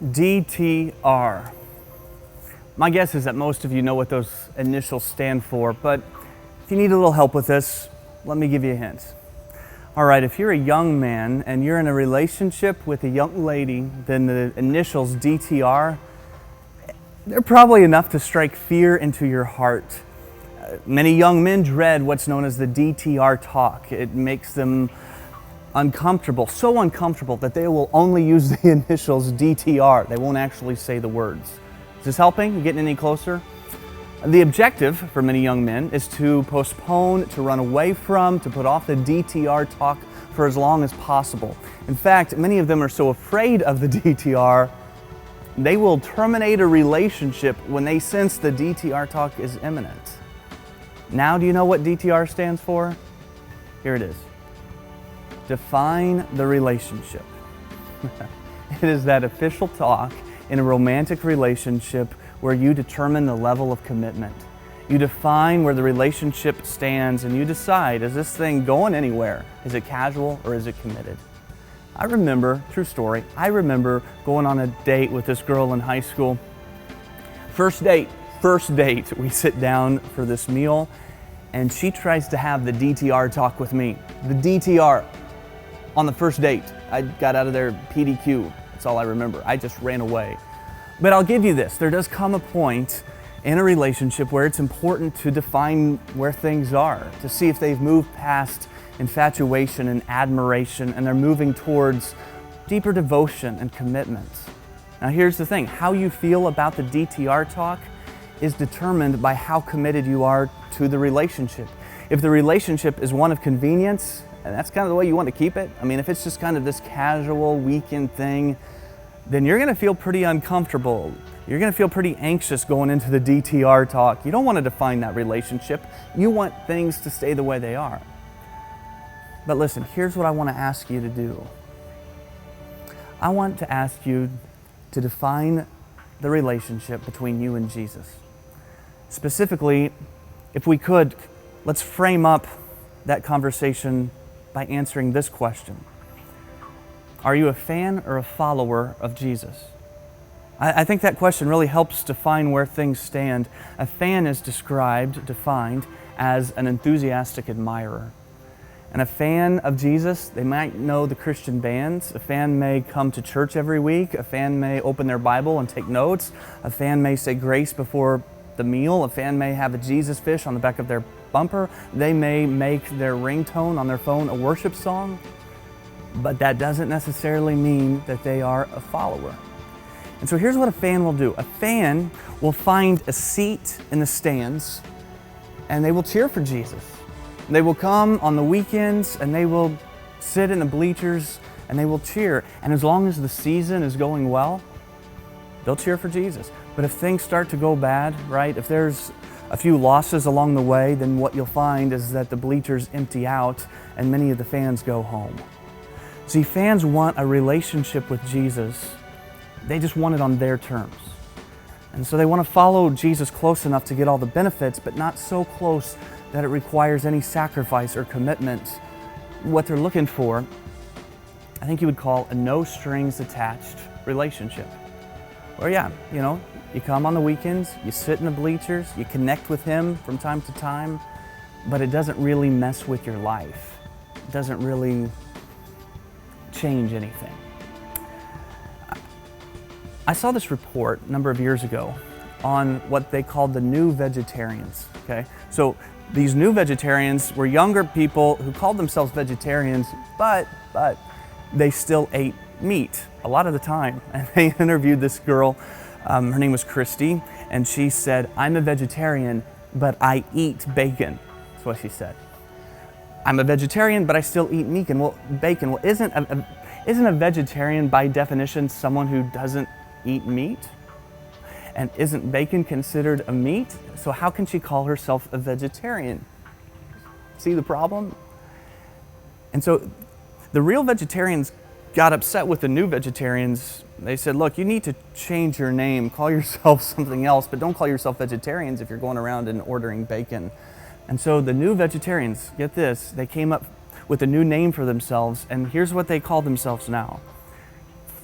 DTR. My guess is that most of you know what those initials stand for, but if you need a little help with this, let me give you a hint. All right, if you're a young man and you're in a relationship with a young lady, then the initials DTR, they're probably enough to strike fear into your heart. Many young men dread what's known as the DTR talk. It makes them uncomfortable, so uncomfortable that they will only use the initials DTR. They won't actually say the words. Is this helping? You getting any closer? The objective for many young men is to postpone, to run away from, to put off the DTR talk for as long as possible. In fact, many of them are so afraid of the DTR, they will terminate a relationship when they sense the DTR talk is imminent. Now, do you know what DTR stands for? Here it is. Define the relationship. It is that official talk in a romantic relationship where you determine the level of commitment. You define where the relationship stands and you decide, is this thing going anywhere? Is it casual or is it committed? I remember, true story, I remember going on a date with this girl in high school. First date, we sit down for this meal and she tries to have the DTR talk with me. The DTR. On the first date, I got out of there PDQ. That's all I remember. I just ran away. But I'll give you this. There does come a point in a relationship where it's important to define where things are, to see if they've moved past infatuation and admiration and they're moving towards deeper devotion and commitment. Now here's the thing. How you feel about the DTR talk is determined by how committed you are to the relationship. If the relationship is one of convenience, and that's kind of the way you want to keep it. I mean, if it's just kind of this casual weekend thing, then you're going to feel pretty uncomfortable. You're going to feel pretty anxious going into the DTR talk. You don't want to define that relationship. You want things to stay the way they are. But listen, here's what I want to ask you to do. I want to ask you to define the relationship between you and Jesus. Specifically, if we could, let's frame up that conversation by answering this question. Are you a fan or a follower of Jesus? I think that question really helps define where things stand. A fan is defined as an enthusiastic admirer. And a fan of Jesus, they might know the Christian bands. A fan may come to church every week. A fan may open their Bible and take notes. A fan may say grace before the meal. A fan may have a Jesus fish on the back of their bumper. They may make their ringtone on their phone a worship song, but that doesn't necessarily mean that they are a follower. And so here's what a fan will do. A fan will find a seat in the stands and they will cheer for Jesus. They will come on the weekends and they will sit in the bleachers and they will cheer. And as long as the season is going well, they'll cheer for Jesus. But if things start to go bad, right, if there's a few losses along the way, then what you'll find is that the bleachers empty out and many of the fans go home. See, fans want a relationship with Jesus. They just want it on their terms. And so they want to follow Jesus close enough to get all the benefits, but not so close that it requires any sacrifice or commitment. What they're looking for, I think you would call a no strings attached relationship. Or yeah, you come on the weekends, you sit in the bleachers, you connect with him from time to time, but it doesn't really mess with your life. It doesn't really change anything. I saw this report a number of years ago on what they called the new vegetarians, okay? So these new vegetarians were younger people who called themselves vegetarians, but they still ate meat a lot of the time. And they interviewed this girl, her name was Christy, and she said, I'm a vegetarian, but I eat bacon. That's what she said. I'm a vegetarian, but I still eat bacon. Well, isn't a vegetarian by definition someone who doesn't eat meat? And isn't bacon considered a meat? So how can she call herself a vegetarian? See the problem? And so the real vegetarians got upset with the new vegetarians. They said, look, you need to change your name, call yourself something else, but don't call yourself vegetarians if you're going around and ordering bacon. And so the new vegetarians, get this, they came up with a new name for themselves, and here's what they call themselves now: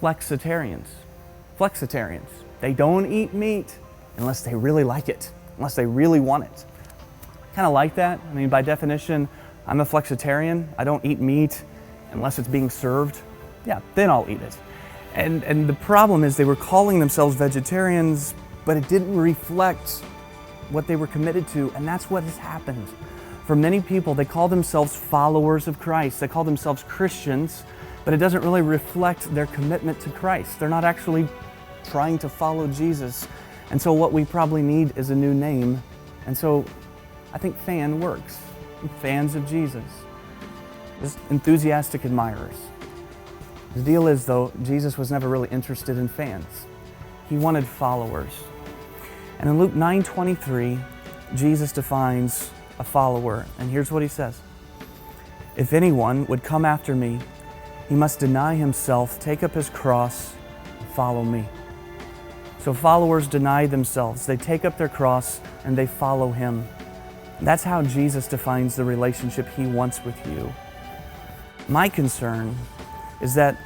flexitarians. Flexitarians. They don't eat meat unless they really like it, unless they really want it. Kind of like that. I mean, by definition, I'm a flexitarian. I don't eat meat unless it's being served. Yeah, then I'll eat it. And the problem is they were calling themselves vegetarians, but it didn't reflect what they were committed to, and that's what has happened. For many people, they call themselves followers of Christ. They call themselves Christians, but it doesn't really reflect their commitment to Christ. They're not actually trying to follow Jesus. And so what we probably need is a new name. And so I think fan works. Fans of Jesus. Just enthusiastic admirers. The deal is, though, Jesus was never really interested in fans. He wanted followers. And in Luke 9:23, Jesus defines a follower, and here's what he says. If anyone would come after me, he must deny himself, take up his cross, and follow me. So followers deny themselves. They take up their cross and they follow him. That's how Jesus defines the relationship he wants with you. My concern is that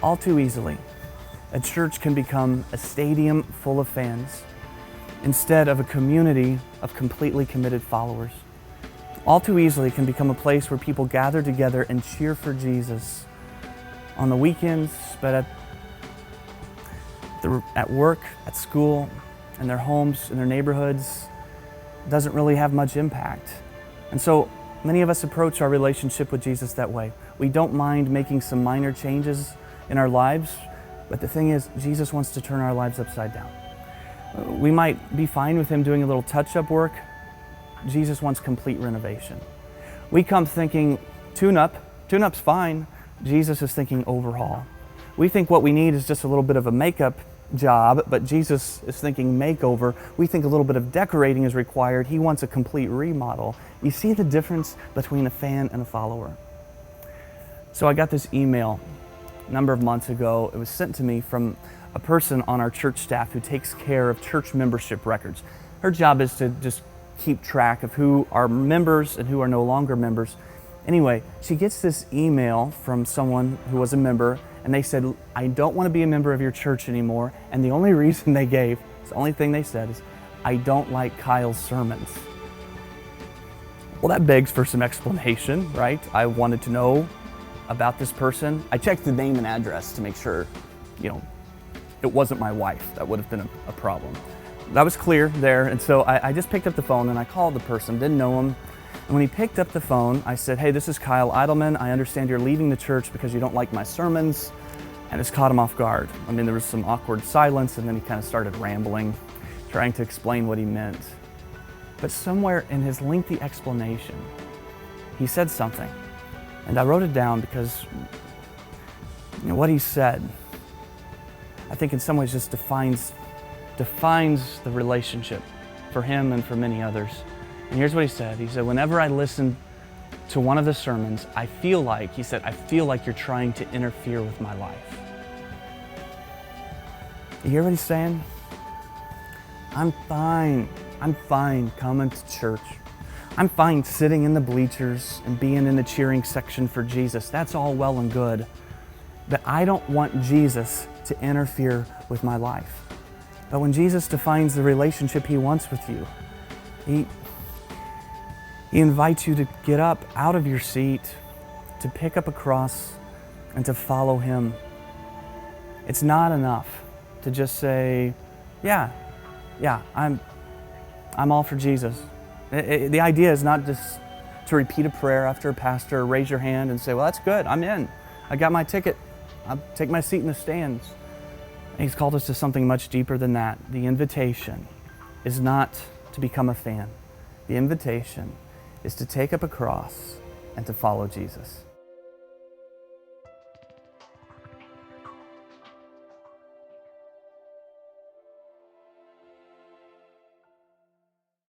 all too easily, a church can become a stadium full of fans instead of a community of completely committed followers. All too easily it can become a place where people gather together and cheer for Jesus on the weekends, but at work, at school, in their homes, in their neighborhoods, doesn't really have much impact. And so many of us approach our relationship with Jesus that way. We don't mind making some minor changes in our lives, but the thing is, Jesus wants to turn our lives upside down. We might be fine with him doing a little touch-up work. Jesus wants complete renovation. We come thinking tune-up. Tune-up's fine. Jesus is thinking overhaul. We think what we need is just a little bit of a makeup job, but Jesus is thinking makeover. We think a little bit of decorating is required. He wants a complete remodel. You see the difference between a fan and a follower? So I got this email a number of months ago. It was sent to me from a person on our church staff who takes care of church membership records. Her job is to just keep track of who are members and who are no longer members. Anyway, she gets this email from someone who was a member, and they said, I don't want to be a member of your church anymore. And the only reason they gave, the only thing they said is, I don't like Kyle's sermons. Well, that begs for some explanation, right? I wanted to know about this person. I checked the name and address to make sure, it wasn't my wife. That would have been a problem. That was clear there, and so I just picked up the phone and I called the person, didn't know him. And when he picked up the phone, I said, hey, this is Kyle Idleman. I understand you're leaving the church because you don't like my sermons. And it's caught him off guard. I mean, there was some awkward silence, and then he kind of started rambling, trying to explain what he meant. But somewhere in his lengthy explanation, he said something. And I wrote it down because what he said, I think in some ways just defines the relationship for him and for many others. And here's what he said. He said, whenever I listen to one of the sermons, I feel like you're trying to interfere with my life. You hear what he's saying? I'm fine coming to church. I'm fine sitting in the bleachers and being in the cheering section for Jesus. That's all well and good. But I don't want Jesus to interfere with my life. But when Jesus defines the relationship he wants with you, he invites you to get up out of your seat, to pick up a cross, and to follow him. It's not enough to just say, yeah, I'm all for Jesus. The idea is not just to repeat a prayer after a pastor or raise your hand and say, well, that's good, I'm in. I got my ticket. I'll take my seat in the stands. He's called us to something much deeper than that. The invitation is not to become a fan. The invitation is to take up a cross and to follow Jesus.